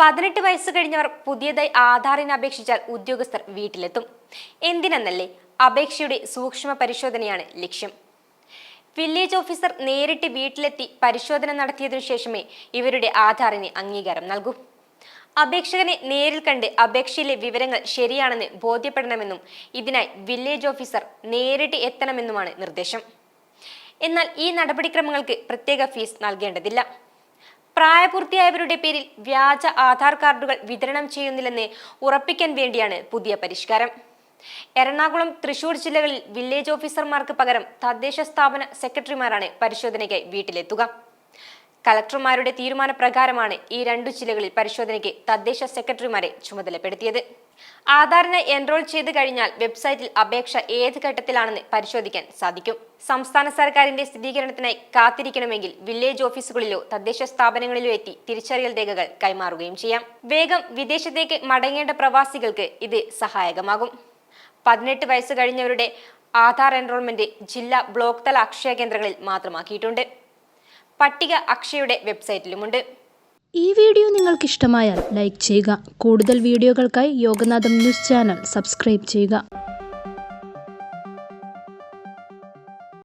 18 വയസ്സ് കഴിഞ്ഞവർ പുതിയതായി ആധാറിന് അപേക്ഷിച്ചാൽ ഉദ്യോഗസ്ഥർ വീട്ടിലെത്തും. എന്തിനെന്നല്ലേ, അപേക്ഷയുടെ സൂക്ഷ്മ പരിശോധനയാണ് ലക്ഷ്യം. വില്ലേജ് ഓഫീസർ നേരിട്ട് വീട്ടിലെത്തി പരിശോധന നടത്തിയതിനു ശേഷമേ ഇവരുടെ ആധാറിന് അംഗീകാരം നൽകൂ. അപേക്ഷകനെ നേരിൽ കണ്ട് അപേക്ഷയിലെ വിവരങ്ങൾ ശരിയാണെന്ന് ബോധ്യപ്പെടണമെന്നും ഇതിനായി വില്ലേജ് ഓഫീസർ നേരിട്ട് എത്തണമെന്നുമാണ് നിർദ്ദേശം. എന്നാൽ ഈ നടപടിക്രമങ്ങൾക്ക് പ്രത്യേക ഫീസ് നൽകേണ്ടതില്ല. പ്രായപൂർത്തിയായവരുടെ പേരിൽ വ്യാജ ആധാർ കാർഡുകൾ വിതരണം ചെയ്യുന്നില്ലെന്ന് ഉറപ്പിക്കാൻ വേണ്ടിയാണ് പുതിയ പരിഷ്കാരം. എറണാകുളം, തൃശൂർ ജില്ലകളിൽ വില്ലേജ് ഓഫീസർമാർക്ക് പകരം തദ്ദേശ സ്ഥാപന സെക്രട്ടറിമാരാണ് പരിശോധനയ്ക്കായി വീട്ടിലെത്തുക. കളക്ടർമാരുടെ തീരുമാനപ്രകാരമാണ് ഈ 2 ജില്ലകളിൽ പരിശോധനയ്ക്ക് തദ്ദേശ സെക്രട്ടറിമാരെ ചുമതലപ്പെടുത്തിയത്. ആധാറിന് എൻറോൾ ചെയ്ത് കഴിഞ്ഞാൽ വെബ്സൈറ്റിൽ അപേക്ഷ ഏത് ഘട്ടത്തിലാണെന്ന് പരിശോധിക്കാൻ സാധിക്കും. സംസ്ഥാന സർക്കാരിന്റെ സ്ഥിരീകരണത്തിനായി കാത്തിരിക്കണമെങ്കിൽ വില്ലേജ് ഓഫീസുകളിലോ തദ്ദേശ സ്ഥാപനങ്ങളിലോ എത്തി തിരിച്ചറിയൽ രേഖകൾ കൈമാറുകയും ചെയ്യാം. വേഗം വിദേശത്തേക്ക് മടങ്ങേണ്ട പ്രവാസികൾക്ക് ഇത് സഹായകമാകും. 18 വയസ്സ് കഴിഞ്ഞവരുടെ ആധാർ എൻറോൾമെന്റ് ജില്ലാ ബ്ലോക്ക് തല അക്ഷയ കേന്ദ്രങ്ങളിൽ മാത്രമാക്കിയിട്ടുണ്ട്. പട്ടിക അക്ഷയയുടെ വെബ്സൈറ്റിലുമുണ്ട്. ഈ വീഡിയോ നിങ്ങൾക്ക് ഇഷ്ടമായാൽ ലൈക്ക് ചെയ്യുക. കൂടുതൽ വീഡിയോകൾക്കായി യോഗനാഥം ന്യൂസ് ചാനൽ സബ്സ്ക്രൈബ് ചെയ്യുക.